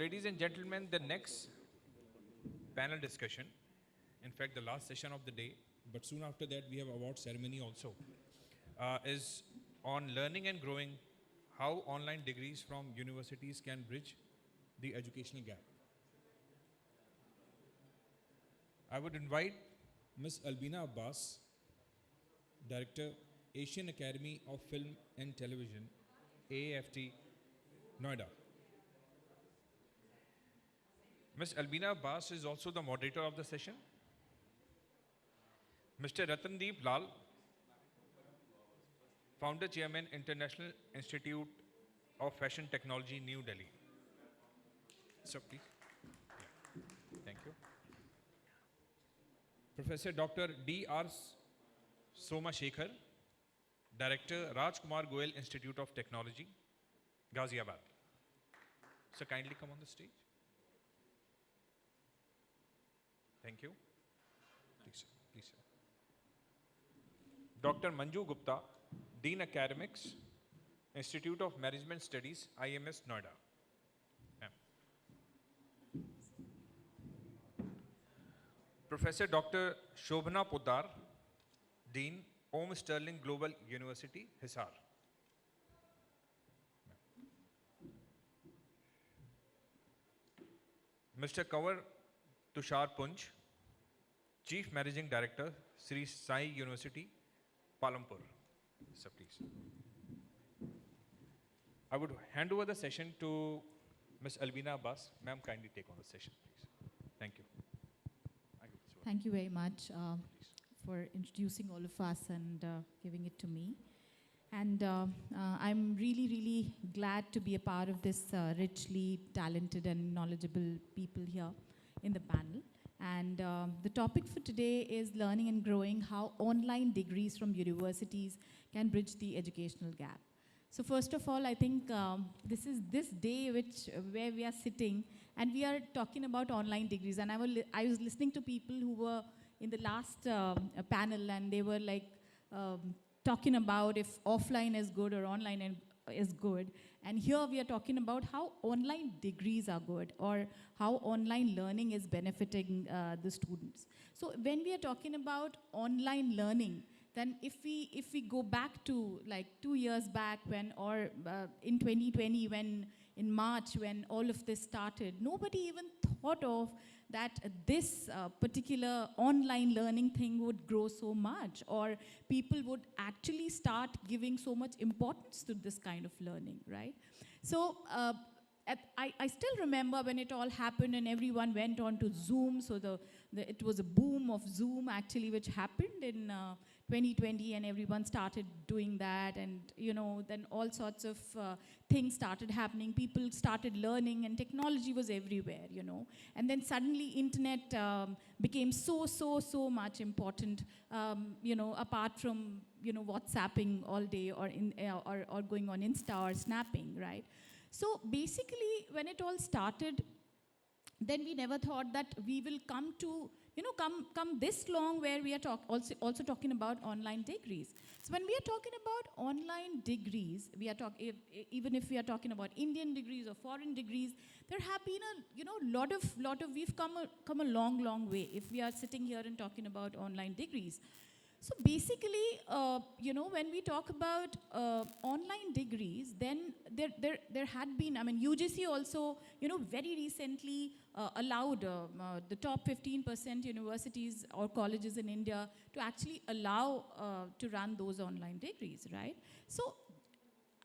ladies and gentlemen, the next panel discussion, in fact, the last session of the day, but soon after that we have award ceremony also, is on learning and growing, how online degrees from universities can bridge the educational gap. I would invite Ms. Albina Abbas, Director, Asian Academy of Film and Television, AAFT, Noida. Ms. Albina Abbas is also the moderator of the session. Mr. Ratandeep Lal, Founder Chairman, International Institute of Fashion Technology, New Delhi. So please. Yeah. Thank you. Professor Dr. D.R. Somashekhar, Director, Rajkumar Goel Institute of Technology, Ghaziabad. So kindly come on the stage. Thank you. Please, sir. Please, sir. Dr. Manju Gupta, Dean Academics, Institute of Management Studies, IMS, Noida. Ma'am. Professor Dr. Shobhana Poddar, Dean, Om Sterling Global University, Hisar. Mr. Kanwar Tushar Punj, Chief Managing Director, Sri Sai University, Palampur. Sir, please. I would hand over the session to Ms. Albina Abbas. Ma'am, kindly take on the session, please. Thank you. Thank you very much for introducing all of us and giving it to me. And I'm really, really glad to be a part of this richly talented and knowledgeable people here in the panel. And the topic for today is learning and growing, how online degrees from universities can bridge the educational gap. So first of all, I think this is this day where we are sitting and we are talking about online degrees. And I was listening to people who were in the last panel and they were like talking about if offline is good or online is good. And here we are talking about how online degrees are good or how online learning is benefiting the students. So when we are talking about online learning, then if we go back to like 2 years back when, or in 2020 when, in March when all of this started, nobody even thought of that this particular online learning thing would grow so much, or people would actually start giving so much importance to this kind of learning, right? So I still remember when it all happened and everyone went on to Zoom. So it was a boom of Zoom actually, which happened in 2020, and everyone started doing that, and you know, then all sorts of things started happening. People started learning, and technology was everywhere, you know. And then suddenly, internet became so much important, you know, apart from, you know, WhatsApping all day or or going on Insta or snapping, right? So basically, when it all started, then we never thought that we will come to, you know, come this long where we are also talking about online degrees. So when we are talking about online degrees, we are even if we are talking about Indian degrees or foreign degrees, there have been a, you know, lot of we've come a long way if we are sitting here and talking about online degrees. So basically, you know, when we talk about online degrees, then there had been, I mean, UGC also, you know, very recently allowed the top 15% universities or colleges in India to actually allow to run those online degrees, right? So,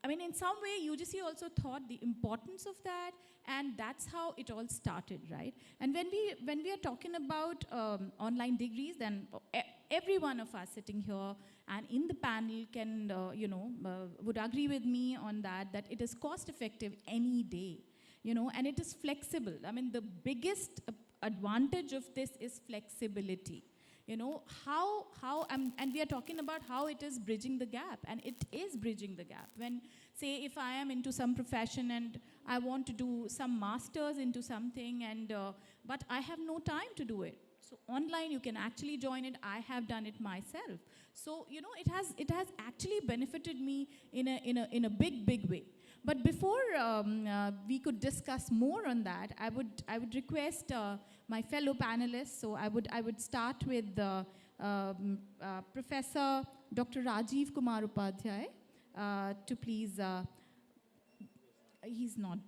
I mean, in some way, UGC also thought the importance of that, and that's how it all started, right? And when we are talking about online degrees, then every one of us sitting here and in the panel can, you know, would agree with me on that it is cost-effective any day, you know, and it is flexible. I mean, the biggest advantage of this is flexibility. You know, and we are talking about how it is bridging the gap, and it is bridging the gap. When, say, if I am into some profession and I want to do some masters into something, and but I have no time to do it. So online, you can actually join it. I have done it myself. So it has actually benefited me in a big way. But before we could discuss more on that, I would request my fellow panelists. So I would start with Professor Dr. Rajiv Kumar Upadhyay to please. He's not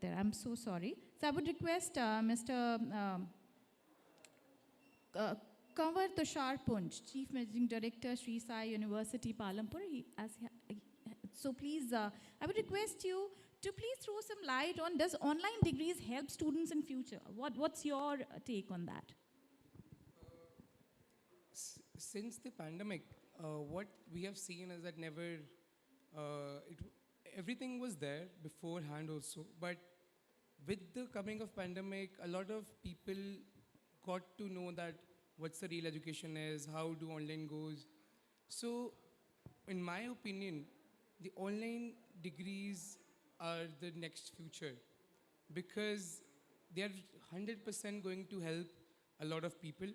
there. I'm so sorry. So I would request Mr. Kanwar Tushar Punj, Chief Managing Director, Sri Sai University, Palampur. So please, I would request you to please throw some light on, does online degrees help students in future? What's your take on that? Since the pandemic, what we have seen is that everything was there beforehand also, but with the coming of pandemic, a lot of people got to know that what's the real education is, how do online goes. So, in my opinion, the online degrees are the next future because they are 100% going to help a lot of people,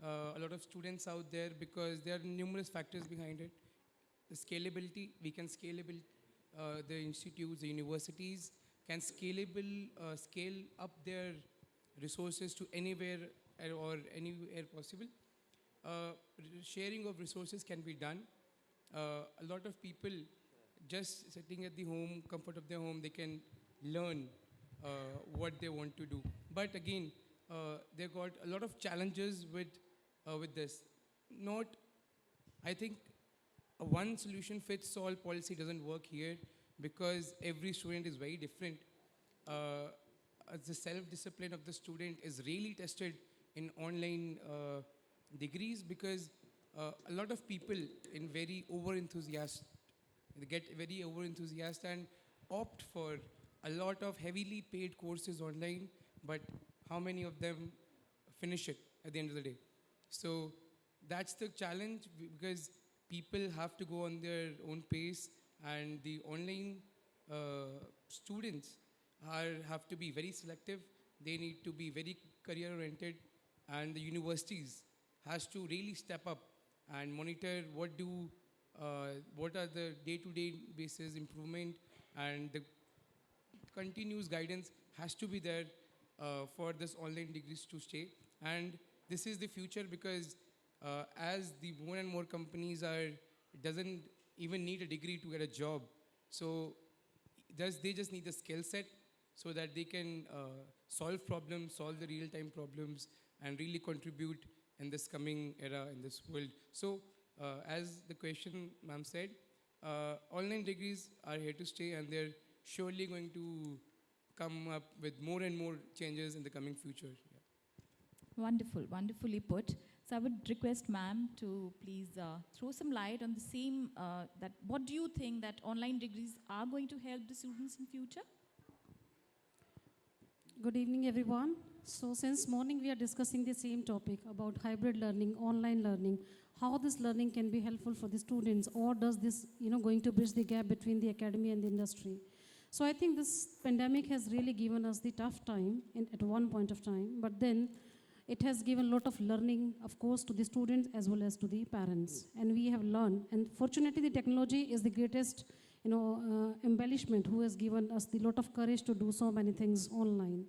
a lot of students out there, because there are numerous factors behind it. The scalability, we can the institutes, the universities can scale up their resources to anywhere or anywhere possible. Sharing of resources can be done. A lot of people just sitting at the home, comfort of their home, they can learn what they want to do. But again, they got a lot of challenges with this. I think a one solution fits all policy doesn't work here because every student is very different. The self-discipline of the student is really tested in online degrees because a lot of people they get very over-enthusiastic and opt for a lot of heavily paid courses online, but how many of them finish it at the end of the day? So that's the challenge because people have to go on their own pace, and the online students have to be very selective. They need to be very career-oriented, and the universities has to really step up and monitor what are the day-to-day basis improvement, and the continuous guidance has to be there for this online degrees to stay. And this is the future because as the more and more companies doesn't even need a degree to get a job. So they just need the skill set so that they can solve problems, solve the real-time problems, and really contribute in this coming era in this world. So as the question ma'am said, online degrees are here to stay, and they're surely going to come up with more and more changes in the coming future. Yeah. Wonderful, wonderfully put. So I would request ma'am to please throw some light on the same, that what do you think that online degrees are going to help the students in future? Good evening, everyone. So since morning we are discussing the same topic about hybrid learning, online learning, how this learning can be helpful for the students, or does this, going to bridge the gap between the academy and the industry. So I think this pandemic has really given us the tough time at one point of time, but then it has given a lot of learning, of course, to the students as well as to the parents. And we have learned, and fortunately the technology is the greatest embellishment who has given us the lot of courage to do so many things online.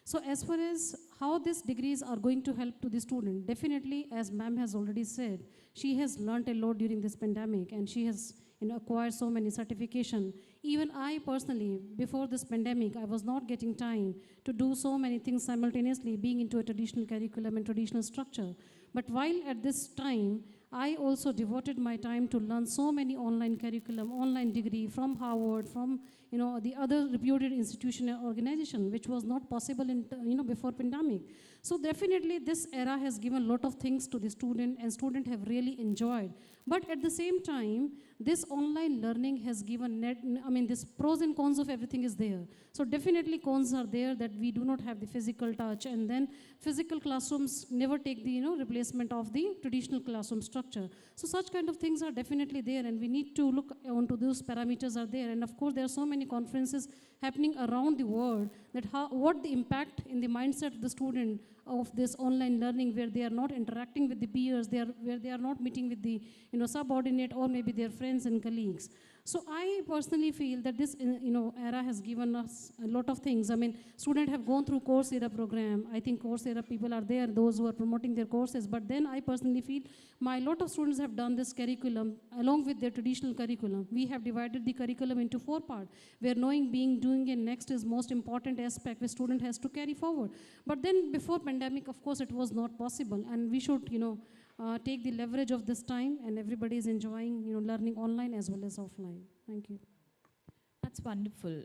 So as far as how these degrees are going to help to the student, definitely, as ma'am has already said, she has learned a lot during this pandemic, and she has acquired so many certification. Even I personally, before this pandemic, I was not getting time to do so many things simultaneously, being into a traditional curriculum and traditional structure. But while at this time, I also devoted my time to learn so many online curriculum, online degree from Harvard, from the other reputed institution and organization, which was not possible in before pandemic. So definitely this era has given a lot of things to the student, and student have really enjoyed. But at the same time, this online learning has given this pros and cons of everything is there. So definitely cons are there that we do not have the physical touch, and then physical classrooms never take the replacement of the traditional classroom structure. So such kind of things are definitely there, and we need to look onto those parameters are there. And of course, there are so many conferences happening around the world that what the impact in the mindset of the student of this online learning where they are not interacting with the peers, where they are not meeting with the subordinate or maybe their friends and colleagues. So I personally feel that this era has given us a lot of things. I mean, students have gone through Coursera program. I think Coursera people are there, those who are promoting their courses. But then I personally feel my lot of students have done this curriculum along with their traditional curriculum. We have divided the curriculum into 4 parts, where knowing, being, doing, and next is most important aspect where student has to carry forward. But then before pandemic, of course, it was not possible, and we should, take the leverage of this time, and everybody is enjoying, learning online as well as offline. Thank you. That's wonderful.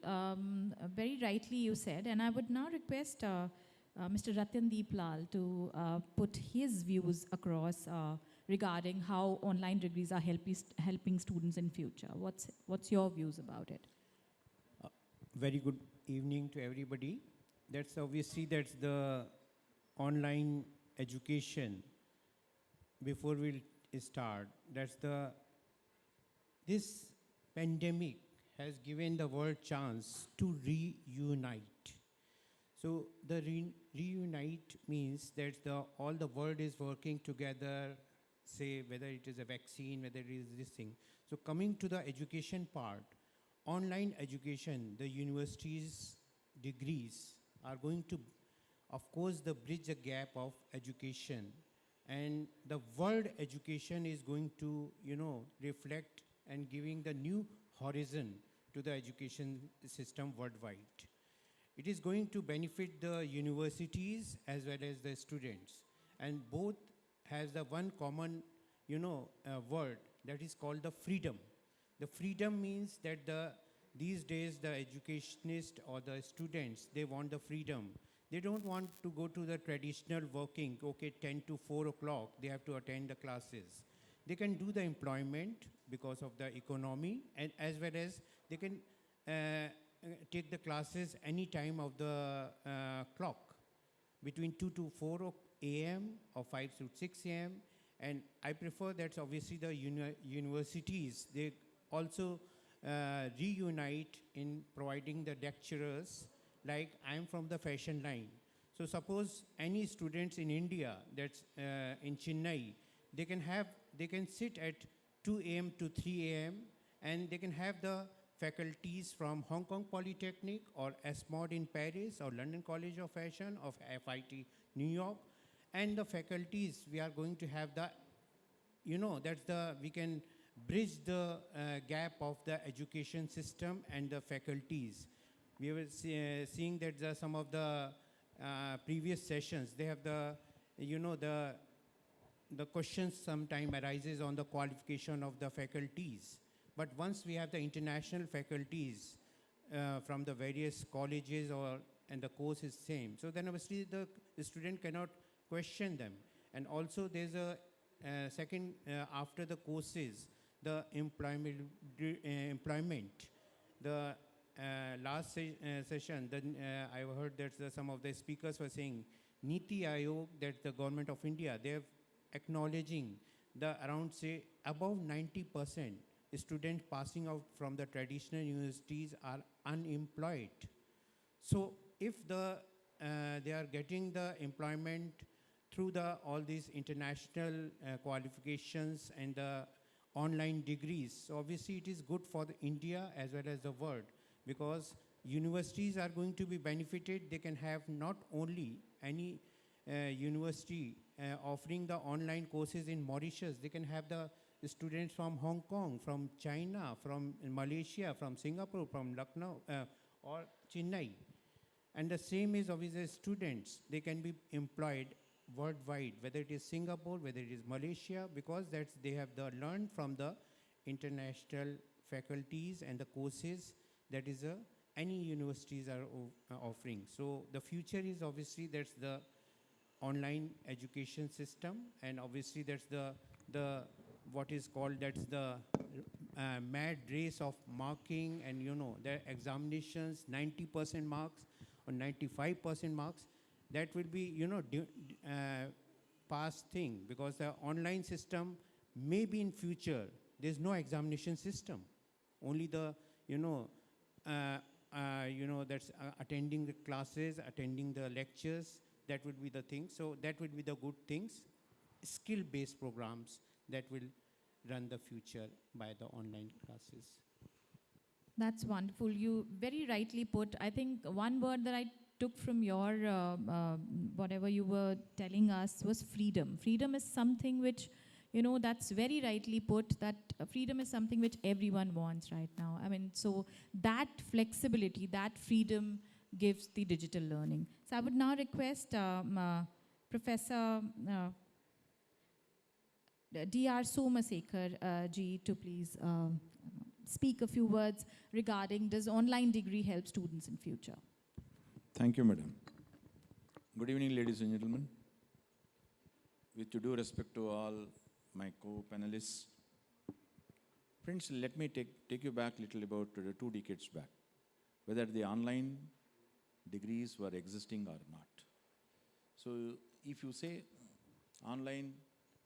Very rightly you said, and I would now request Mr. Ratandeep Lal to put his views across regarding how online degrees are helping students in future. What's your views about it? Very good evening to everybody. That's the online education. Before we start, this pandemic has given the world chance to reunite. So the reunite means that all the world is working together, say whether it is a vaccine, whether it is this thing. So coming to the education part, online education, the universities' degrees are going to, of course, bridge the gap of education. And the world education is going to, reflect and giving the new horizon to the education system worldwide. It is going to benefit the universities as well as the students. And both has the one common, word that is called the freedom. The freedom means that these days the educationists or the students, they want the freedom. They don't want to go to the traditional working, 10 to 4 o'clock, they have to attend the classes. They can do the employment because of the economy, and as well as they can take the classes any time of the clock, between 2 to 4 a.m. or 5 to 6 a.m. And I prefer that obviously the universities, they also reunite in providing the lecturers. Like I'm from the fashion line. So suppose any students in India that's in Chennai, they can sit at 2 a.m. to 3 a.m. and they can have the faculties from Hong Kong Polytechnic or SMOD in Paris or London College of Fashion of FIT New York. And the faculties, we are going to have we can bridge the gap of the education system and the faculties. We were seeing that some of the previous sessions, they have the questions sometime arises on the qualification of the faculties. But once we have the international faculties from the various colleges and the course is same, so then obviously the student cannot question them. And also there's a second, after the courses, the employment. The last session, then I heard that some of the speakers were saying, Niti Aayog, that the government of India, they're acknowledging the around, say, above 90% students passing out from the traditional universities are unemployed. So if they are getting the employment through all these international qualifications and the online degrees, so obviously it is good for India as well as the world, because universities are going to be benefited. They can have not only any university offering the online courses in Mauritius, they can have the students from Hong Kong, from China, from Malaysia, from Singapore, from Lucknow or Chennai. And the same is obviously students, they can be employed worldwide, whether it is Singapore, whether it is Malaysia, because they have learned from the international faculties and the courses that is any universities are offering. So the future is obviously that's the online education system, and obviously that's the what is called, that's the mad race of marking, and the examinations, 90% marks or 95% marks, that will be past thing, because the online system maybe in future there's no examination system, only the that's attending the classes, attending the lectures, That would be the thing. So that would be the good things. Skill-based programs that will run the future by the online classes. That's wonderful. You very rightly put. I think one word that I took from your whatever you were telling us was freedom. Freedom is something which, you know, that's very rightly put, that freedom is something which everyone wants right now. I mean, so that flexibility, that freedom gives the digital learning. So I would now request Professor D.R. Somasekar ji to please speak a few words regarding does online degree help students in future? Thank you, madam. Good evening, ladies and gentlemen. With due respect to all my co-panelists, friends, let me take you back a little about 2 decades back, whether the online degrees were existing or not. So if you say online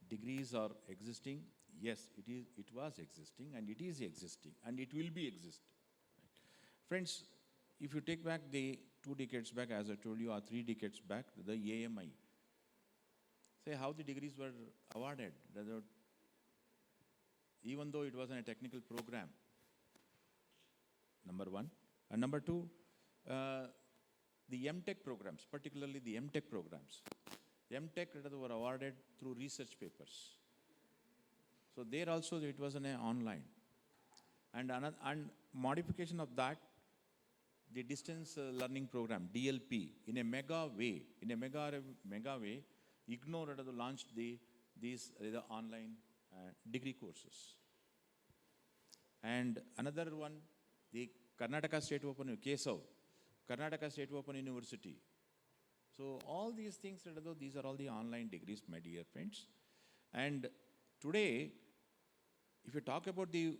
degrees are existing, yes, it was existing, and it is existing, and it will be existing. Right? Friends, if you take back the 2 decades back, as I told you, or 3 decades back, the AMI, say how the degrees were awarded, even though it was in a technical program, number one. And number two, the MTech programs, particularly the MTech programs. MTech were awarded through research papers. So there also it was an online. And modification of that, the distance learning program, DLP, in a mega way, IGNOR launched these online degree courses. And another one, the Karnataka State Open, KSO, Karnataka State Open University. So all these things, these are all the online degrees, my dear friends. And today, if you talk about the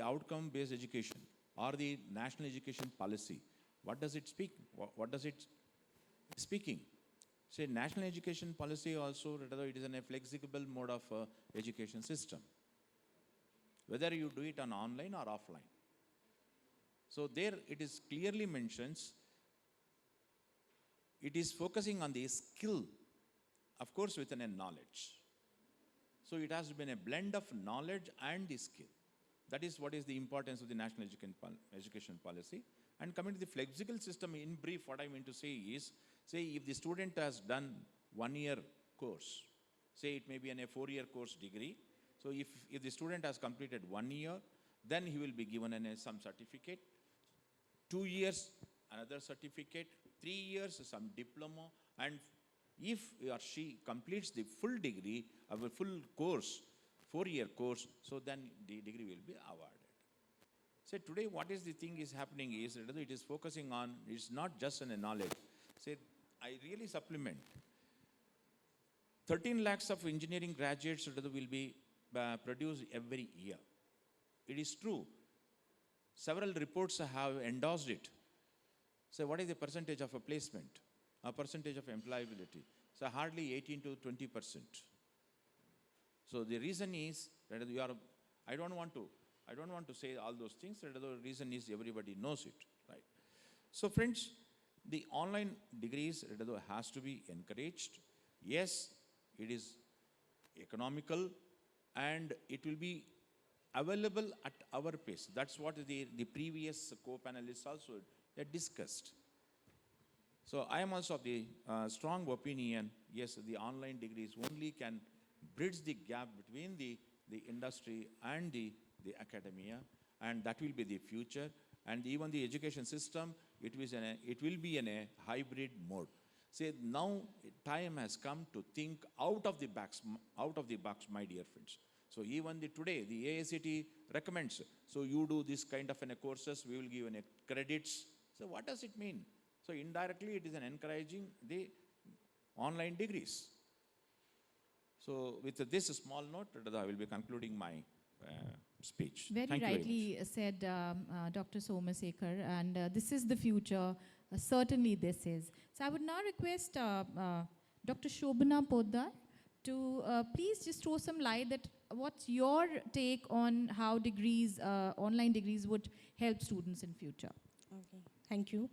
outcome-based education or the national education policy, what does it speak? What does it speaking? Say national education policy also, it is a flexible mode of education system, whether you do it on online or offline. So there it is clearly mentions, it is focusing on the skill, of course within a knowledge. So it has been a blend of knowledge and the skill. That is what is the importance of the national education policy. And coming to the flexible system, in brief, what I mean to say is, say if the student has done 1 year course, say it may be in a 4-year course degree. So if the student has completed 1 year, then he will be given some certificate. 2 years, another certificate. 3 years, some diploma. And if he or she completes the full degree of a full course, 4-year course, so then the degree will be awarded. So today what is the thing is happening is, it is focusing on, it's not just on a knowledge. Say, I really supplement. 13 lakhs of engineering graduates will be produced every year. It is true. Several reports have endorsed it. So what is the percentage of a placement? A percentage of employability? So hardly 18 to 20%. So the reason is that you are, I don't want to say all those things. The reason is everybody knows it, right? So friends, the online degrees has to be encouraged. Yes, it is economical and it will be available at our pace. That's what the previous co-panelists also discussed. So I am also of the strong opinion, yes, the online degrees only can bridge the gap between the industry and the academia, and that will be the future. And even the education system, it will be in a hybrid mode. Say now time has come to think out of the box, my dear friends. So even today, the AICTE recommends, so you do this kind of courses, we will give credits. So what does it mean? So indirectly, it is encouraging the online degrees. So with this small note, I will be concluding my speech. Very Thank you very rightly said, Dr. Somasekar, and this is the future. Certainly this is. So I would now request Dr. Shobana Poddar to please just throw some light that what's your take on how degrees, online degrees would help students in future? Okay, thank you.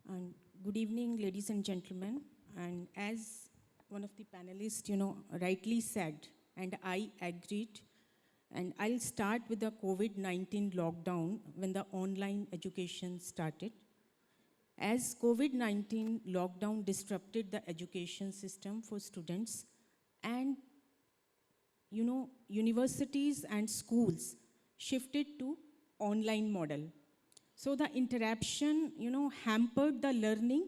And good evening, ladies and gentlemen. And as one of the panelists, rightly said, and I agreed, and I'll start with the COVID-19 lockdown when the online education started. As COVID-19 lockdown disrupted the education system for students, and universities and schools shifted to online model. So the interruption, hampered the learning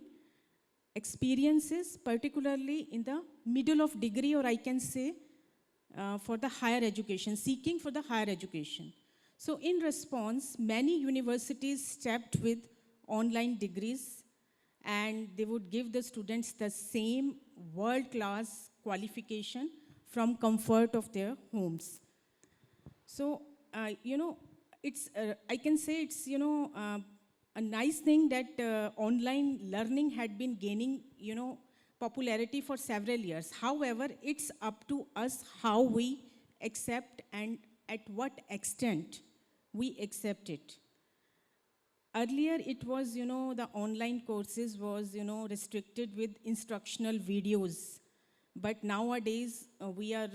experiences, particularly in the middle of degree, or I can say for the higher education, seeking for the higher education. So in response, many universities stepped with online degrees, and they would give the students the same world-class qualification from comfort of their homes. So, it's, I can say it's, a nice thing that online learning had been gaining, popularity for several years. However, it's up to us how we accept and at what extent we accept it. Earlier, it was, the online courses was, restricted with instructional videos. But nowadays, we are,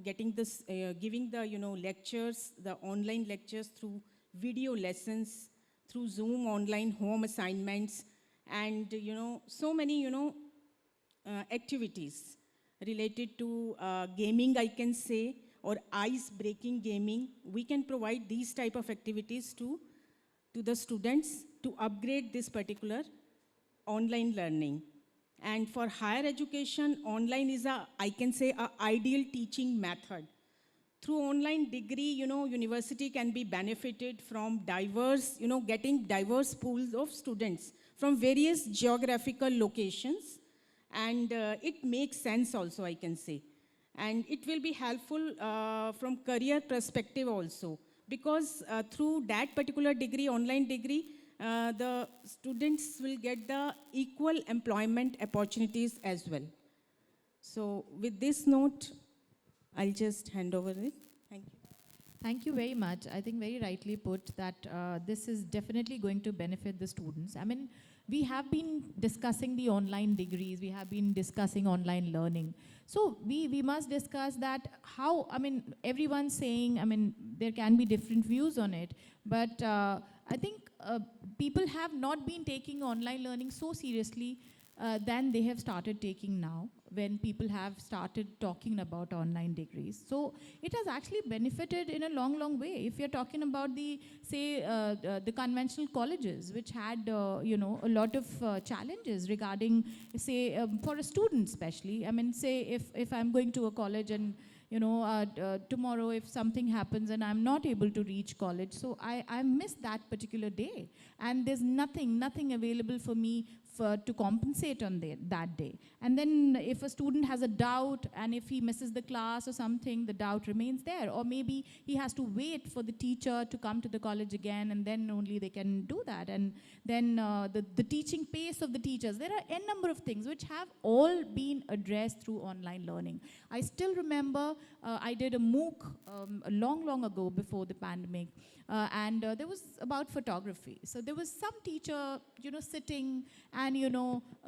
getting this, giving the, lectures, the online lectures through video lessons, through Zoom online home assignments, and, so many, activities related to gaming, I can say, or ice-breaking gaming. We can provide these type of activities to the students to upgrade this particular online learning. And for higher education, online is I can say, a ideal teaching method. Through online degree, university can be benefited from diverse, getting diverse pools of students from various geographical locations. And it makes sense also, I can say. And it will be helpful from career perspective also. Because through that particular degree, online degree, the students will get the equal employment opportunities as well. So with this note, I'll just hand over it. Thank you. Thank you very much. I think very rightly put that this is definitely going to benefit the students. I mean, we have been discussing the online degrees, we have been discussing online learning. So we must discuss that how, I mean, everyone's saying, I mean, there can be different views on it, but I think people have not been taking online learning so seriously than they have started taking now, when people have started talking about online degrees. So it has actually benefited in a long, long way. If you're talking about the, say, the conventional colleges, which had, a lot of challenges regarding, say, for a student especially. I mean, say, if I'm going to a college and, tomorrow if something happens and I'm not able to reach college, so I missed that particular day. And there's nothing available for me to compensate on that day. And then if a student has a doubt and if he misses the class or something, the doubt remains there. Or maybe he has to wait for the teacher to come to the college again, and then only they can do that. And then the teaching pace of the teachers. There are n number of things which have all been addressed through online learning. I still remember I did a MOOC a long, long ago before the pandemic. And there was about photography. So there was some teacher, sitting and,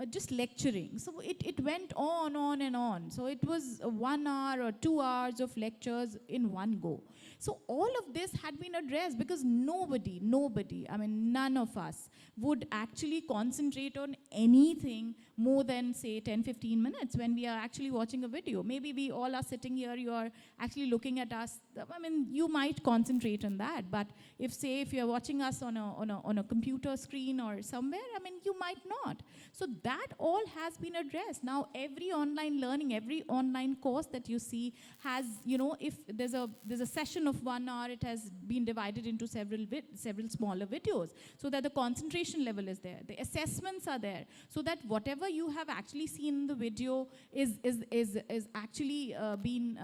just lecturing. So it went on and on. So it was 1 hour or 2 hours of lectures in one go. So all of this had been addressed because nobody, I mean, none of us would actually concentrate on anything more than, say, 10, 15 minutes when we are actually watching a video. Maybe we all are sitting here, you are actually looking at us. I mean, you might concentrate on that, but if you're watching us on a computer screen or somewhere, I mean, you might not. So that all has been addressed. Now, every online learning, every online course that you see has, if there's a session of 1 hour, it has been divided into several smaller videos, so that the concentration level is there, the assessments are there, so that whatever you have actually seen in the video is actually been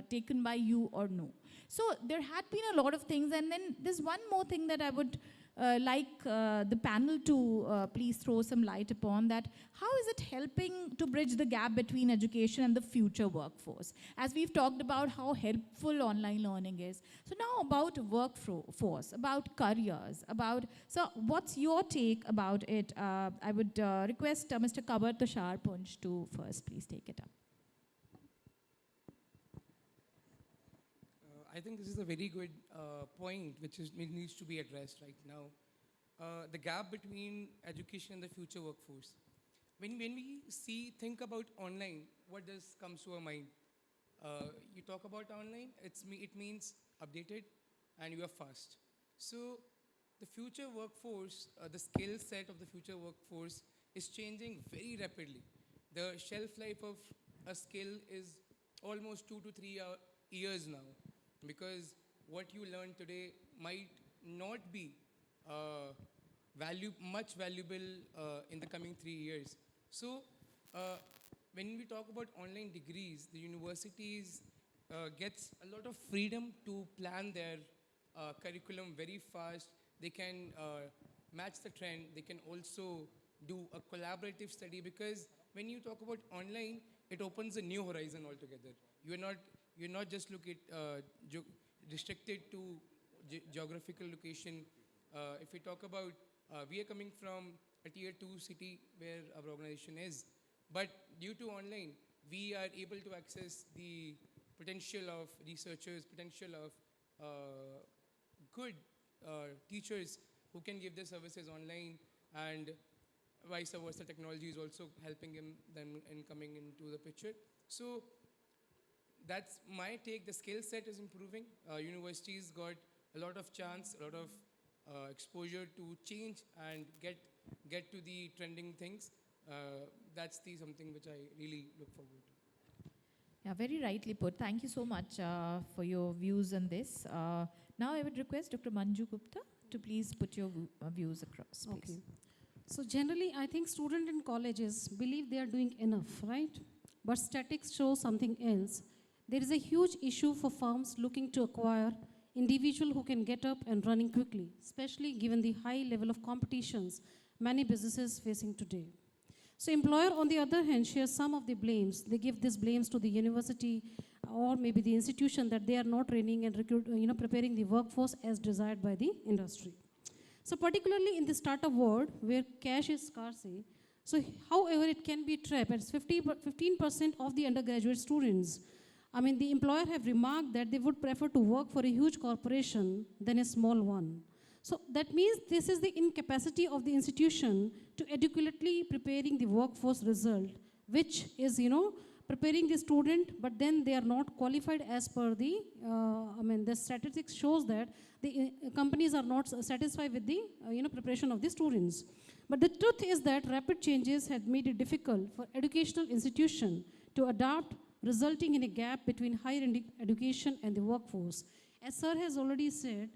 taken by you or no. So there had been a lot of things, and then there's one more thing that I would the panel to please throw some light upon that. How is it helping to bridge the gap between education and the future workforce? As we've talked about how helpful online learning is. So now about workforce, about careers, so what's your take about it? I would request Mr. Kabar Tushar Punj to first please take it up. I think this is a very good point which needs to be addressed right now. The gap between education and the future workforce. When we think about online, what does comes to our mind? You talk about online, it means updated and you are fast. So the future workforce, the skill set of the future workforce is changing very rapidly. The shelf life of a skill is almost 2 to 3 years now, because what you learn today might not be much valuable in the coming 3 years. So when we talk about online degrees, the universities gets a lot of freedom to plan their curriculum very fast. They can match the trend. They can also do a collaborative study, because when you talk about online, it opens a new horizon altogether. You're not just restricted to geographical location. If we talk about, we are coming from a tier 2 city where our organization is, but due to online, we are able to access the potential of researchers, potential of good teachers who can give their services online, and vice versa. Technology is also helping them in coming into the picture. So that's my take. The skill set is improving. Universities got a lot of chance, a lot of exposure to change and get to the trending things. That's something which I really look forward to. Yeah, very rightly put. Thank you so much for your views on this. Now I would request Dr. Manju Gupta to please put your views across, please. Okay. So generally, I think students in colleges believe they are doing enough, right? But statistics show something else. There is a huge issue for firms looking to acquire individuals who can get up and running quickly, especially given the high level of competitions many businesses facing today. So employer, on the other hand, shares some of the blames. They give these blames to the university or maybe the institution that they are not training and preparing the workforce as desired by the industry. So particularly in the startup world where cash is scarce, so however it can be trapped as 15% of the undergraduate students. I mean, the employer have remarked that they would prefer to work for a huge corporation than a small one. So that means this is the incapacity of the institution to adequately preparing the workforce result, which is, preparing the student, but then they are not qualified as per the, the statistics shows that the companies are not satisfied with the, preparation of the students. But the truth is that rapid changes had made it difficult for educational institution to adapt, resulting in a gap between higher education and the workforce. As sir has already said,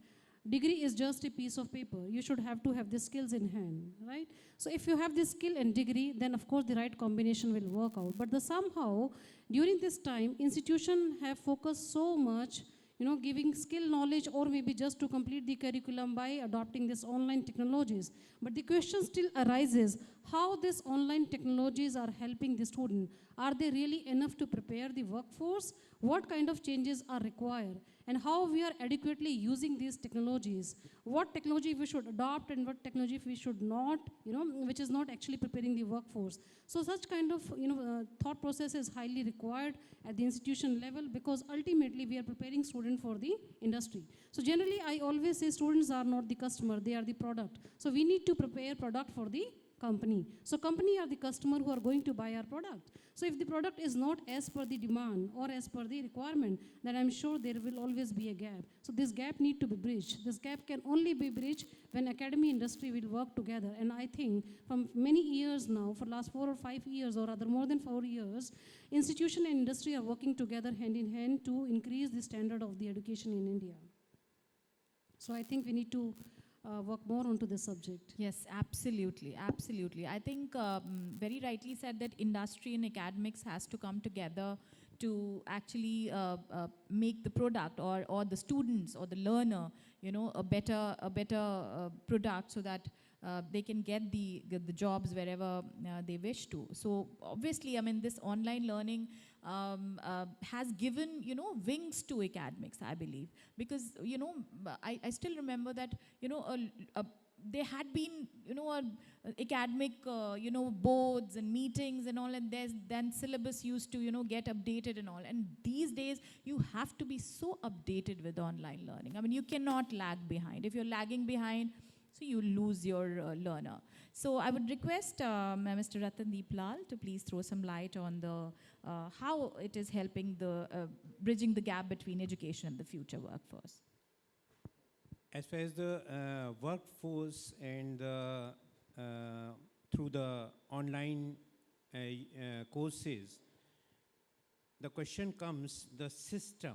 degree is just a piece of paper. You should have to have the skills in hand, right? So if you have the skill and degree, then of course the right combination will work out. But somehow, during this time, institutions have focused so much, giving skill knowledge or maybe just to complete the curriculum by adopting these online technologies. But the question still arises, how these online technologies are helping the student? Are they really enough to prepare the workforce? What kind of changes are required? And how we are adequately using these technologies? What technology we should adopt and what technology we should not, which is not actually preparing the workforce. So such kind of, thought process is highly required at the institution level, because ultimately we are preparing students for the industry. So generally, I always say students are not the customer, they are the product. So we need to prepare product for the company. So company are the customer who are going to buy our product. So if the product is not as per the demand or as per the requirement, then I'm sure there will always be a gap. So this gap need to be bridged. This gap can only be bridged when academy industry will work together. And I think from many years now, for last 4 or 5 years, or rather more than 4 years, institution and industry are working together hand in hand to increase the standard of the education in India. So I think we need to work more onto this subject. Yes, absolutely, absolutely. I think very rightly said that industry and academics has to come together to actually make the product or the students or the learner, a better product, so that they can get the jobs wherever they wish to. So obviously, I mean, this online learning has given, wings to academics, I believe, because, I still remember that, there had been, academic, boards and meetings and all, and then syllabus used to, get updated and all. And these days, you have to be so updated with online learning. I mean, you cannot lag behind. If you're lagging behind, so you lose your learner. So I would request Mr. Ratandeep Lal to please throw some light on the how it is helping the bridging the gap between education and the future workforce. As far as the workforce and through the online courses, the question comes, the system.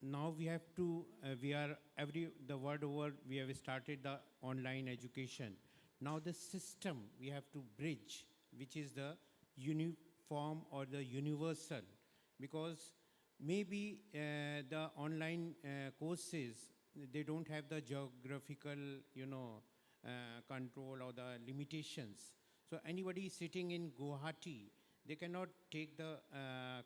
Now we have to, the world over, we have started the online education. Now the system we have to bridge, which is the uniform or the universal, because maybe the online courses, they don't have the geographical, control or the limitations. So anybody sitting in Guwahati, they cannot take the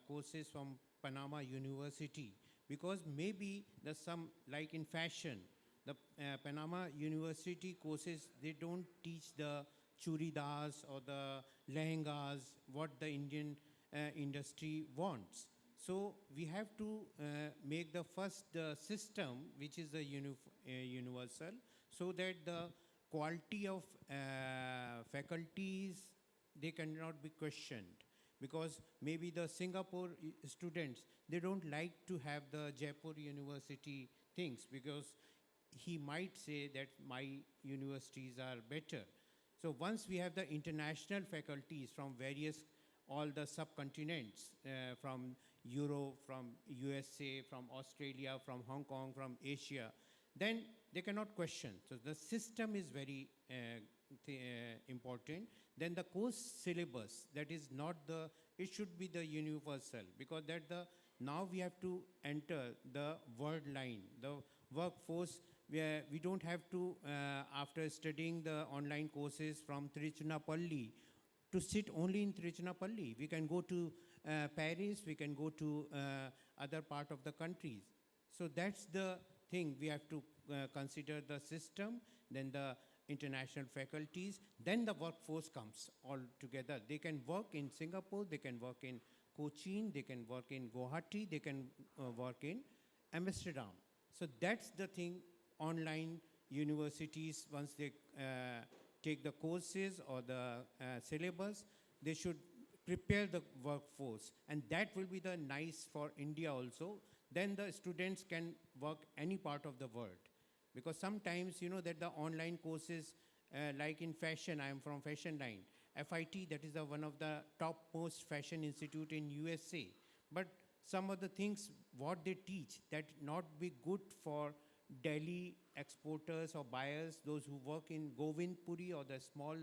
courses from Panama University, because maybe there's some, like in fashion, the Panama University courses, they don't teach the churidars or the lehengas, what the Indian industry wants. So we have to make the first system, which is the universal, so that the quality of faculties, they cannot be questioned. Because maybe the Singapore students, they don't like to have the Jaipur University things, because he might say that my universities are better. So once we have the international faculties from various, all the subcontinents, from Europe, from USA, from Australia, from Hong Kong, from Asia, then they cannot question. So the system is very important. Then the course syllabus, that is not the, it should be the universal, because now we have to enter the world line, the workforce, where we don't have to, after studying the online courses from Tiruchirappalli, to sit only in Tiruchirappalli. We can go to Paris, we can go to other part of the countries. So that's the thing, we have to consider the system, then the international faculties, then the workforce comes all together. They can work in Singapore, they can work in Cochin, they can work in Guwahati, they can work in Amsterdam. So that's the thing, online universities, once they take the courses or the syllabus, they should prepare the workforce. And that will be the nice for India also. Then the students can work any part of the world. Because sometimes, that the online courses, like in fashion, I am from Fashion Line, FIT, that is one of the topmost fashion institute in USA. But some of the things, what they teach, that not be good for Delhi exporters or buyers, those who work in Govindpuri or the small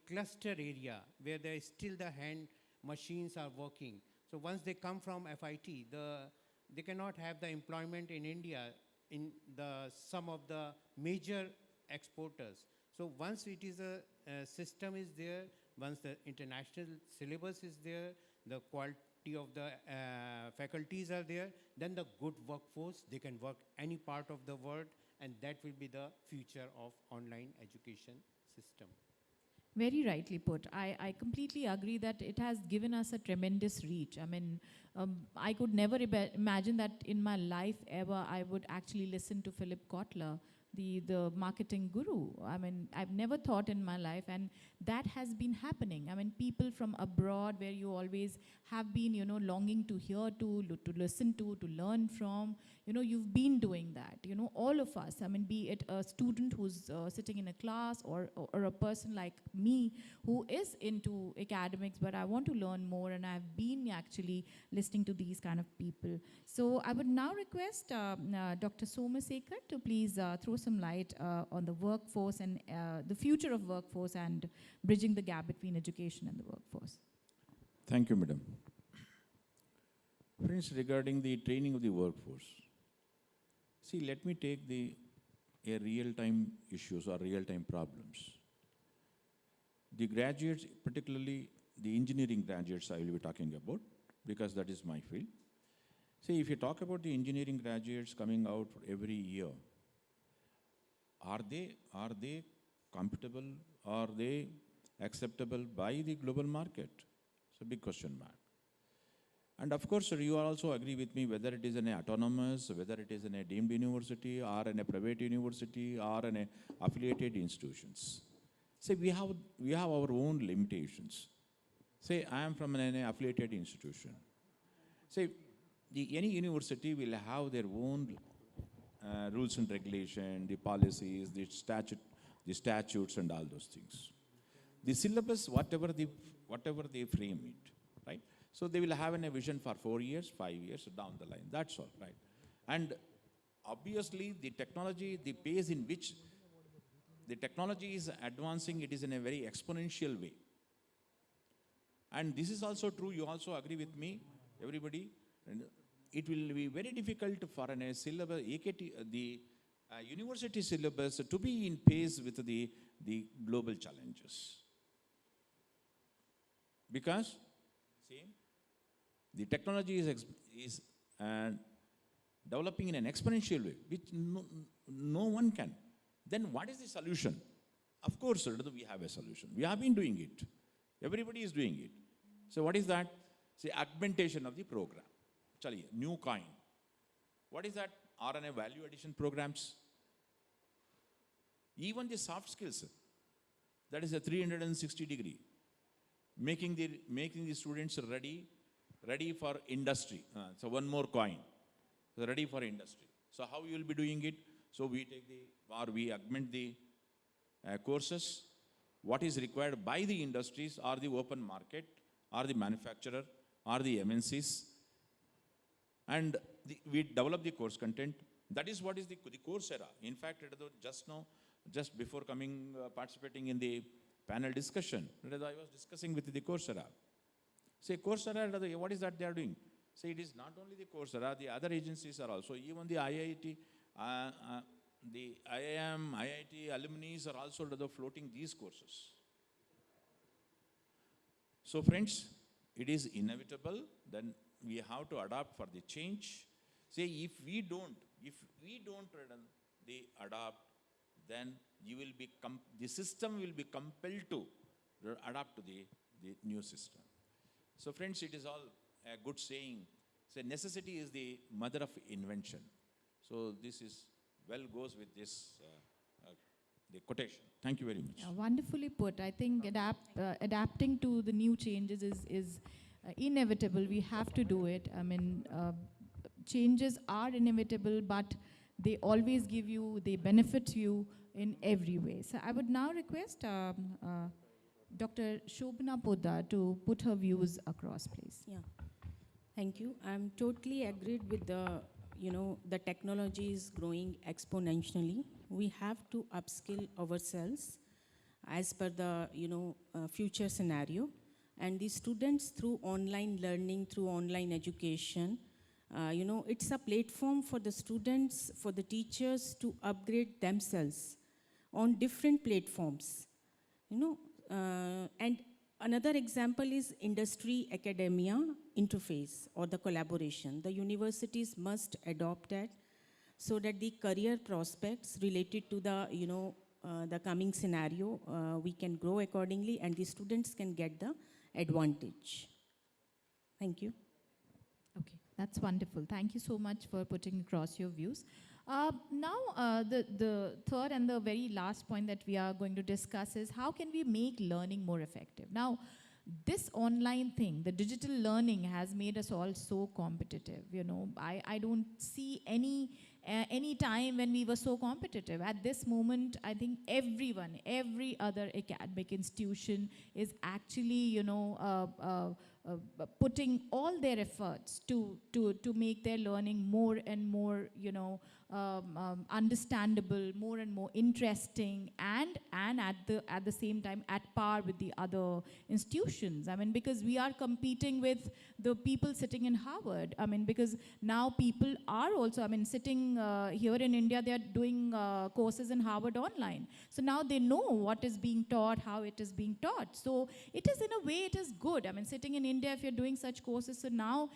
cluster area, where there is still the hand machines are working. So once they come from FIT, they cannot have the employment in India in some of the major exporters. So once it is a system is there, once the international syllabus is there, the quality of the faculties are there, then the good workforce, they can work any part of the world, and that will be the future of online education system. Very rightly put. I completely agree that it has given us a tremendous reach. I mean, I could never imagine that in my life ever I would actually listen to Philip Kotler, the marketing guru. I mean, I've never thought in my life, and that has been happening. I mean, people from abroad, where you always have been, longing to hear to listen to learn from, you've been doing that, all of us. I mean, be it a student who's sitting in a class, or a person like me who is into academics, but I want to learn more, and I've been actually listening to these kind of people. So I would now request Dr. Somasekhar to please throw some light on the workforce and the future of workforce and bridging the gap between education and the workforce. Thank you, madam. Friends, regarding the training of the workforce, see, let me take a real-time issues or real-time problems. The graduates, particularly the engineering graduates I will be talking about, because that is my field. See, if you talk about the engineering graduates coming out every year, are they compatible? Are they acceptable by the global market? It's a big question mark. And of course, you also agree with me whether it is an autonomous, whether it is in a deemed university or in a private university or in a affiliated institutions. Say we have our own limitations. Say I am from an affiliated institution. Say any university will have their own rules and regulation, the policies, the statutes and all those things. The syllabus, whatever they frame it, right? So they will have a vision for 4 years, 5 years down the line. That's all, right? And obviously, the technology, the pace in which the technology is advancing, it is in a very exponential way. And this is also true. You also agree with me, everybody. And it will be very difficult for a syllabus, the university syllabus, to be in pace with the global challenges. Because, see, the technology is developing in an exponential way, which no one can. Then what is the solution? Of course, we have a solution. We have been doing it. Everybody is doing it. So what is that? Say, augmentation of the program. Chaliye, new kind. What is that? RNA value addition programs. Even the soft skills, that is a 360-degree. Making the students ready for industry. So one more coin. Ready for industry. So how you will be doing it? So we augment the courses. What is required by the industries or the open market or the manufacturer or the MNCs. And we develop the course content. That is what is the Coursera. In fact, just before participating in the panel discussion, I was discussing with the Coursera. Say, Coursera, what is that they are doing? Say, it is not only the Coursera, the other agencies are also, even the IIT, the IIM, IIT alumni are also floating these courses. So friends, it is inevitable, then we have to adapt for the change. Say, if we don't adapt, then the system will be compelled to adapt to the new system. So friends, it is all a good saying. Say, necessity is the mother of invention. So this is goes with this the quotation. Thank you very much. Wonderfully put. I think adapting to the new changes is inevitable. We have to do it. I mean, changes are inevitable, but they always they benefit you in every way. So I would now request Dr. Shobhana Poddar to put her views across, please. Yeah, thank you. I'm totally agreed with the technology is growing exponentially. We have to upskill ourselves as per the, future scenario. And the students through online learning, through online education, it's a platform for the students, for the teachers to upgrade themselves on different platforms, and another example is industry-academia interface or the collaboration. The universities must adopt that so that the career prospects related to the, the coming scenario, we can grow accordingly and the students can get the advantage. Thank you. Okay, that's wonderful. Thank you so much for putting across your views. Now, the third and the very last point that we are going to discuss is how can we make learning more effective? Now, this online thing, the digital learning has made us all so competitive. I don't see any time when we were so competitive. At this moment, I think every other academic institution is actually, putting all their efforts to make their learning more and more, understandable, more and more interesting, and at the same time at par with the other institutions. I mean, because we are competing with the people sitting in Harvard. I mean, because now people are also, I mean, sitting here in India, they are doing courses in Harvard online. So now they know what is being taught, how it is being taught. So it is, in a way, it is good. I mean, sitting in India, if you're doing such courses, so now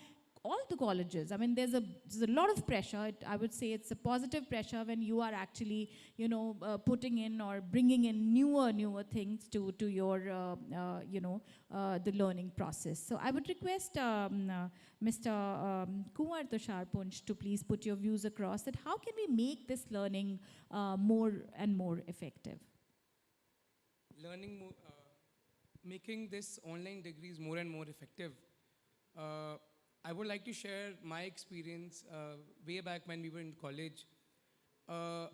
all the colleges, I mean, there's a lot of pressure. I would say it's a positive pressure when you are actually, putting in or bringing in newer things to your, the learning process. So I would request Mr. Kumar Tushar Punch to please put your views across that how can we make this learning more and more effective? Making this online degrees more and more effective. I would like to share my experience way back when we were in college. A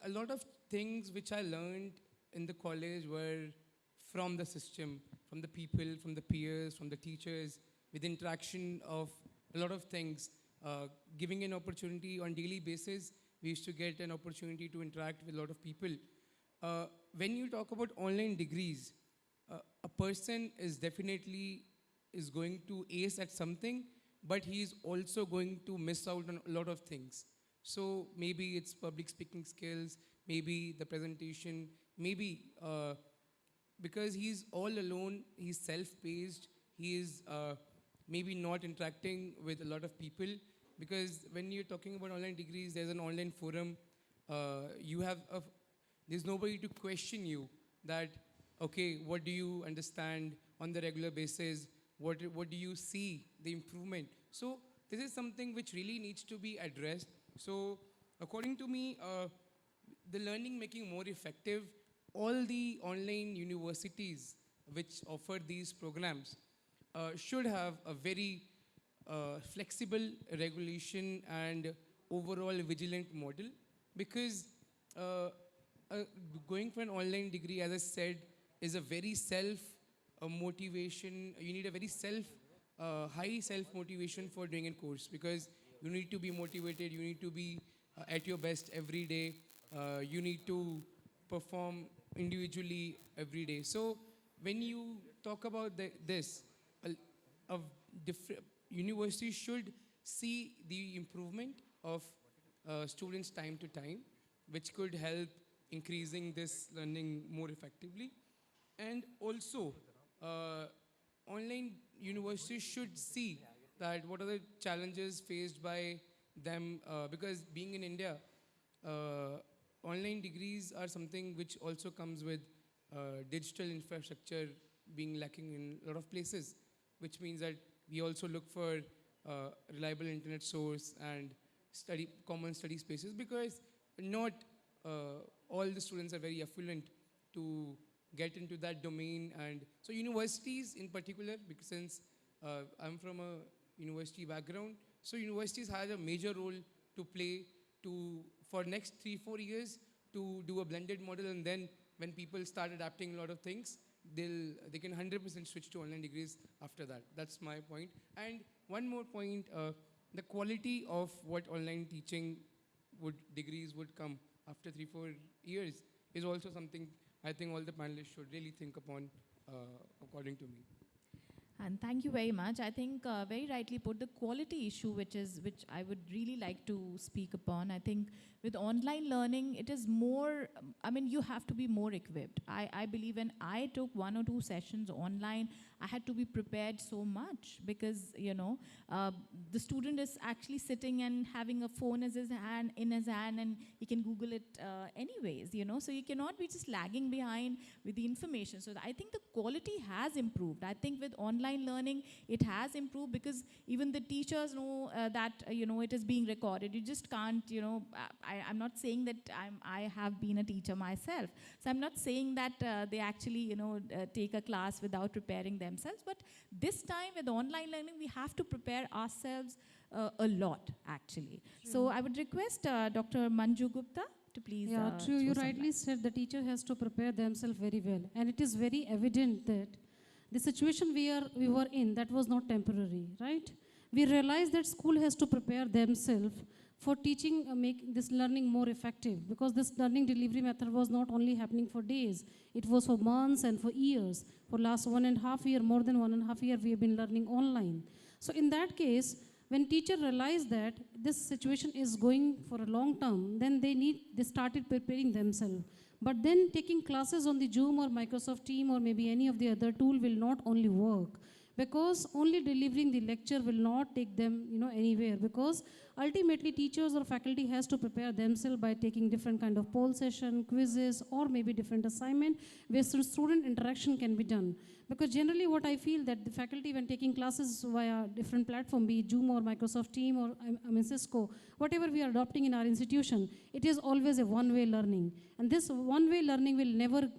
lot of things which I learned in the college were from the system, from the people, from the peers, from the teachers, with interaction of a lot of things. Giving an opportunity on daily basis, we used to get an opportunity to interact with a lot of people. When you talk about online degrees, a person is definitely going to ace at something, but he is also going to miss out on a lot of things. So maybe it's public speaking skills, maybe the presentation, maybe because he's all alone, he's self-paced, he is maybe not interacting with a lot of people. Because when you're talking about online degrees, there's an online forum, there's nobody to question you that, okay, what do you understand on the regular basis? What do you see, the improvement? So this is something which really needs to be addressed. So according to me, the learning making more effective, all the online universities which offer these programs should have a very flexible regulation and overall vigilant model, because going for an online degree, as I said, is a very motivation. You need a very high self-motivation for doing a course, because you need to be motivated, you need to be at your best every day, you need to perform individually every day. So when you talk about this, universities should see the improvement of students time to time, which could help increasing this learning more effectively. And also, online universities should see that what are the challenges faced by them, because being in India, online degrees are something which also comes with digital infrastructure being lacking in a lot of places, which means that we also look for reliable internet source and common study spaces, because not all the students are very affluent to get into that domain. And so universities in particular, because since I'm from a university background, so universities have a major role to play for next 3-4 years to do a blended model, and then when people start adapting a lot of things, they can 100% switch to online degrees after that. That's my point. And one more point, the quality of what online teaching degrees would come after 3-4 years is also something I think all the panelists should really think upon, according to me. And thank you very much. I think very rightly put, the quality issue, which I would really like to speak upon. I think with online learning, it is more, you have to be more equipped. I believe when I took 1 or 2 sessions online, I had to be prepared so much, because, the student is actually sitting and having a phone in his hand, and he can Google it anyways, so you cannot be just lagging behind with the information. So I think the quality has improved. I think with online learning, it has improved, because even the teachers know that, it is being recorded. You just can't, I'm not saying that I have been a teacher myself. So I'm not saying that they actually, take a class without preparing themselves. But this time with online learning, we have to prepare ourselves a lot, actually. True. So I would request Dr. Manju Gupta to please. Yeah, true. You rightly said the teacher has to prepare themselves very well. And it is very evident that the situation we were in, that was not temporary, right? We realized that school has to prepare themselves for teaching, make this learning more effective, because this learning delivery method was not only happening for days, it was for months and for years. For last 1.5 year, more than 1.5 year, we have been learning online. So in that case, when teacher realized that this situation is going for a long term, then they started preparing themselves. But then taking classes on the Zoom or Microsoft Team or maybe any of the other tool will not only work, because only delivering the lecture will not take them anywhere, because ultimately teachers or faculty has to prepare themselves by taking different kind of poll session, quizzes, or maybe different assignment where student interaction can be done. Because generally what I feel that the faculty, when taking classes via different platform, be it Zoom or Microsoft Team or Cisco, whatever we are adopting in our institution, it is always a one-way learning. And this one-way learning will never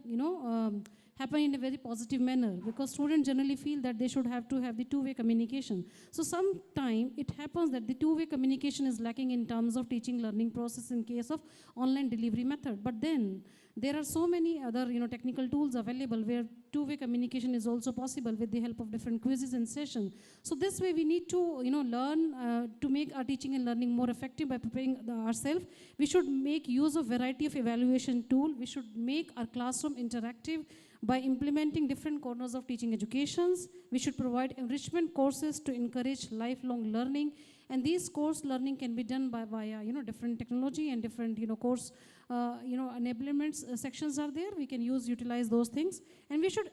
happen in a very positive manner, because students generally feel that they should have to have the two-way communication. So sometimes it happens that the two-way communication is lacking in terms of teaching learning process in case of online delivery method. But then there are so many other technical tools available where two-way communication is also possible with the help of different quizzes and sessions. So this way we need to learn to make our teaching and learning more effective by preparing ourselves. We should make use of variety of evaluation tool. We should make our classroom interactive by implementing different corners of teaching educations. We should provide enrichment courses to encourage lifelong learning, and these course learning can be done via different technology and different course enablements sections are there. We can utilize those things, and we should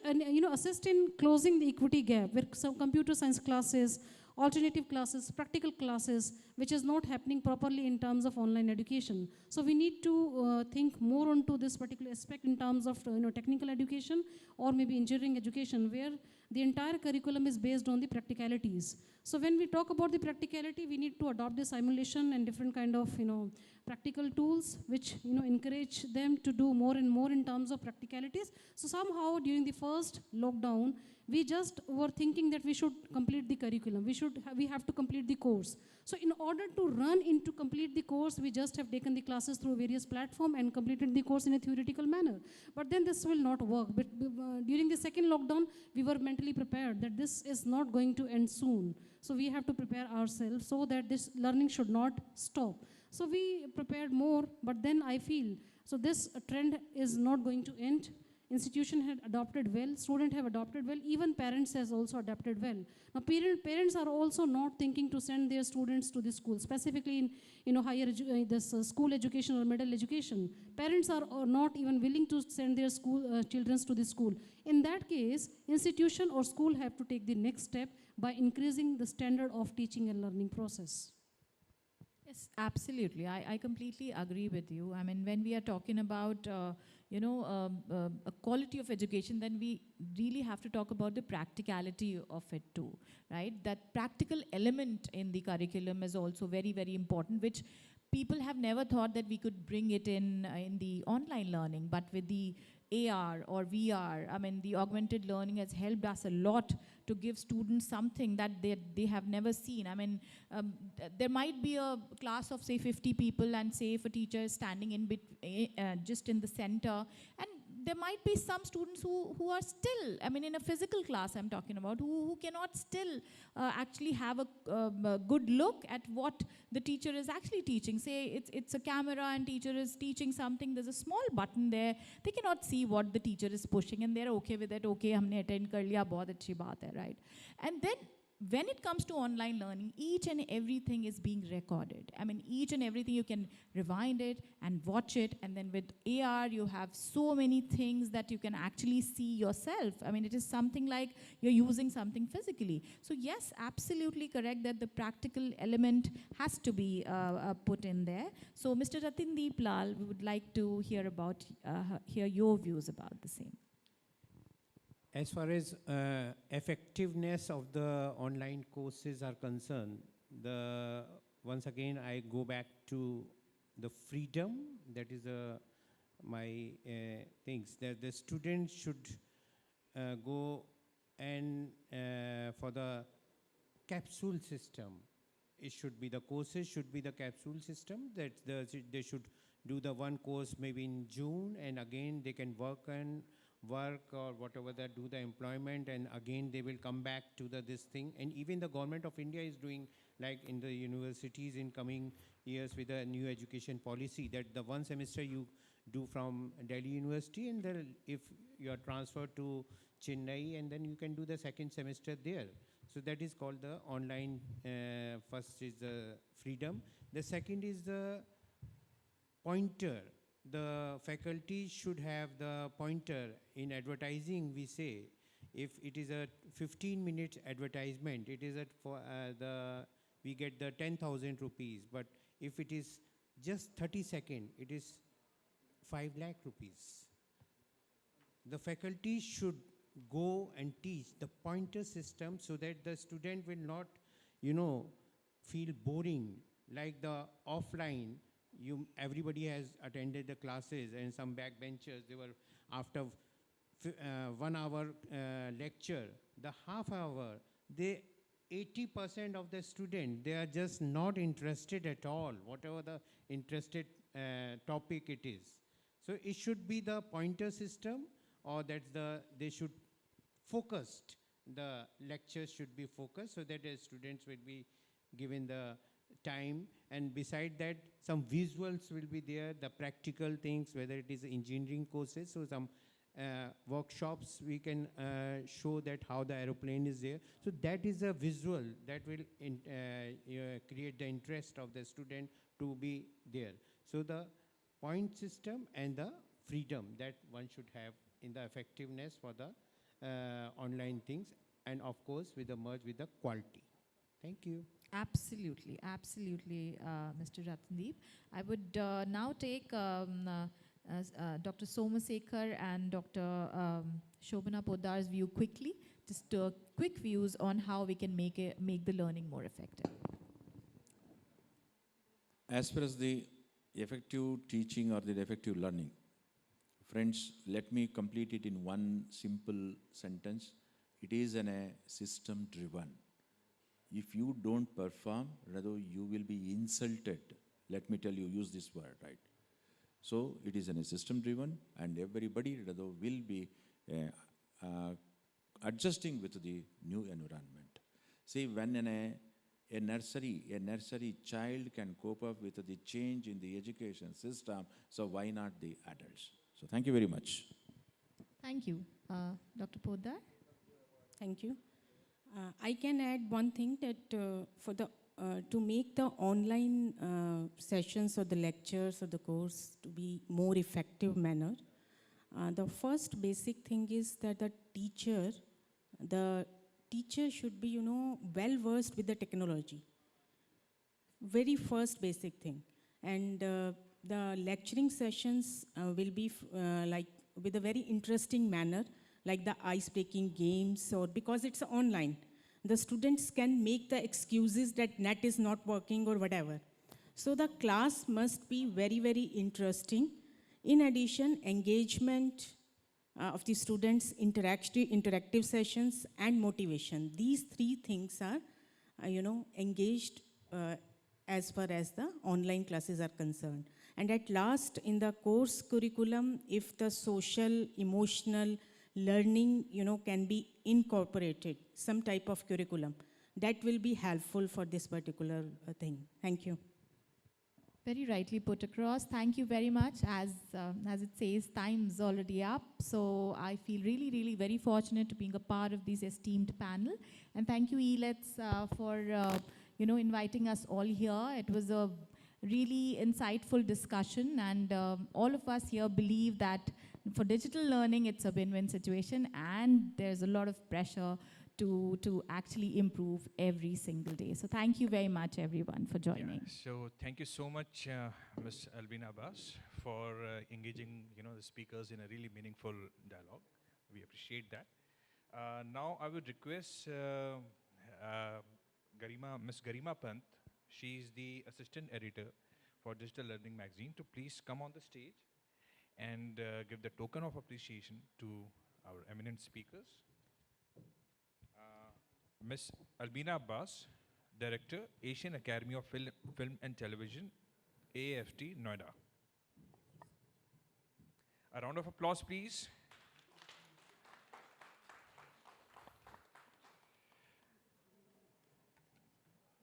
assist in closing the equity gap where some computer science classes, alternative classes, practical classes, which is not happening properly in terms of online education. So we need to think more onto this particular aspect in terms of technical education or maybe engineering education, where the entire curriculum is based on the practicalities. So when we talk about the practicality, we need to adopt the simulation and different kind of practical tools which encourage them to do more and more in terms of practicalities. So somehow during the first lockdown, we just were thinking that we should complete the curriculum. We have to complete the course. So in order to run into complete the course, we just have taken the classes through various platforms and completed the course in a theoretical manner. But then this will not work. But during the second lockdown, we were mentally prepared that this is not going to end soon. So we have to prepare ourselves so that this learning should not stop. So we prepared more, but then I feel, so this trend is not going to end. Institution had adopted well, students have adopted well, even parents has also adapted well. Now parents are also not thinking to send their students to the school, specifically in higher school education or middle education. Parents are not even willing to send their children to the school. In that case, institution or school have to take the next step by increasing the standard of teaching and learning process. Yes, absolutely. I completely agree with you. I mean, when we are talking about, a quality of education, then we really have to talk about the practicality of it too, right? That practical element in the curriculum is also very, very important, which people have never thought that we could bring it in the online learning. But with the AR or VR, I mean, the augmented learning has helped us a lot to give students something that they have never seen. I mean, there might be a class of, say, 50 people, and say if a teacher is standing in just in the center, and there might be some students who are still, I mean, in a physical class I'm talking about, who cannot still actually have a good look at what the teacher is actually teaching. Say it's a camera and teacher is teaching something, there's a small button there, they cannot see what the teacher is pushing, and they're okay with it. Okay, humne attend kar liya, bahut achhi baat hai, right? And then when it comes to online learning, each and everything is being recorded. I mean, each and everything, you can rewind it and watch it. And then with AR, you have so many things that you can actually see yourself. I mean, it is something like you're using something physically. So yes, absolutely correct that the practical element has to be put in there. So Mr. Ratindeep Lal, we would like to hear your views about the same. As far as effectiveness of the online courses are concerned, once again I go back to the freedom. That is my things that the students should go and for the capsule system. It should be, the courses should be the capsule system, that they should do the one course maybe in June, and again they can work work or whatever they do the employment, and again they will come back to this thing. And even the government of India is doing, like in the universities in coming years with a new education policy, that the one semester you do from Delhi University, and then if you are transferred to Chennai, and then you can do the second semester there. So that is called the online. First is the freedom. The second is the pointer. The faculty should have the pointer. In advertising, we say, if it is a 15-minute advertisement, it is at for we get the 10,000 rupees. But if it is just 30 seconds, it is 5 lakh rupees. The faculty should go and teach the pointer system so that the student will not, feel boring. Like the offline, everybody has attended the classes, and some backbenchers, they were after 1 hour lecture, the half hour, 80% of the students, they are just not interested at all, whatever the interested topic it is. So it should be the pointer system, or they should focused. The lectures should be focused so that the students will be given the time. And beside that, some visuals will be there, the practical things, whether it is engineering courses. So some workshops we can show that how the aeroplane is there. So that is a visual that will create the interest of the student to be there. So the point system and the freedom that one should have in the effectiveness for the online things, and of course with the merge with the quality. Thank you. Absolutely, absolutely, Mr. Ratndeep. I would now take Dr. Somasekhar and Dr. Shobhana Poddar's view quickly, just quick views on how we can make the learning more effective. As far as the effective teaching or the effective learning, friends, let me complete it in one simple sentence. It is a system driven. If you don't perform, rather you will be insulted. Let me tell you, use this word, right? So it is a system driven, and everybody rather will be adjusting with the new environment. See, when a nursery child can cope up with the change in the education system, so why not the adults? So thank you very much. Thank you. Dr. Poddar? Thank you. I can add one thing that to make the online sessions or the lectures or the course to be more effective manner, the first basic thing is that the teacher should be, well versed with the technology. Very first basic thing. And the lecturing sessions will be like with a very interesting manner, like the ice-breaking games, or because it's online, the students can make the excuses that net is not working or whatever. So the class must be very, very interesting. In addition, engagement of the students, interactive sessions, and motivation. These three things are, engaged as far as the online classes are concerned. And at last, in the course curriculum, if the social, emotional, learning, can be incorporated, some type of curriculum, that will be helpful for this particular thing. Thank you. Very rightly put across. Thank you very much. As it says, time's already up. So I feel really, really very fortunate to being a part of this esteemed panel. And thank you, ELETS, for inviting us all here. It was a really insightful discussion, and all of us here believe that for digital learning, it's a win-win situation, and there's a lot of pressure to actually improve every single day. So thank you very much, everyone, for joining. Yeah, so thank you so much, Ms. Albina Abbas, for engaging the speakers in a really meaningful dialogue. We appreciate that. Now I would request Ms. Garima Pant. She's the assistant editor for Digital Learning Magazine, to please come on the stage and give the token of appreciation to our eminent speakers. Ms. Albina Abbas, Director, Asian Academy of Film and Television, AAFT, Noida. A round of applause, please.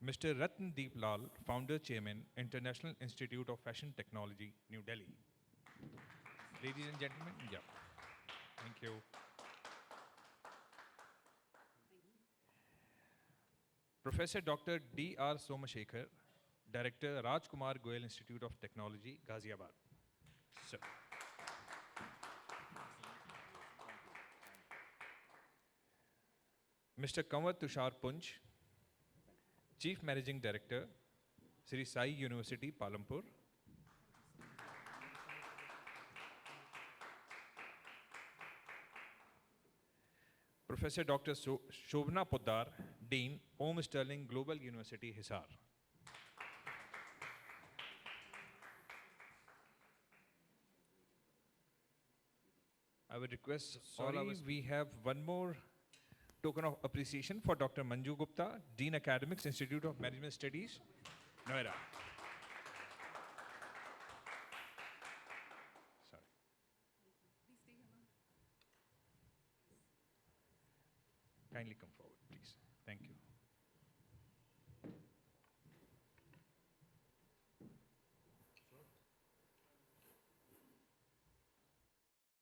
Mr. Ratndeep Lal, Founder Chairman, International Institute of Fashion Technology, New Delhi. Ladies and gentlemen, yeah. Thank you. Professor Dr. D.R. Somashekar, Director, Rajkumar Goyal Institute of Technology, Ghaziabad. Sir. Mr. Kanwar Tushar Punj, Chief Managing Director, Sri Sai University, Palampur. Professor Dr. Shobhana Poddar, Dean, Om Sterling Global University, Hisar. I would request we have one more token of appreciation for Dr. Manju Gupta, Dean Academics, Institute of Management Studies, Noida. Sorry. Kindly come forward, please. Thank you.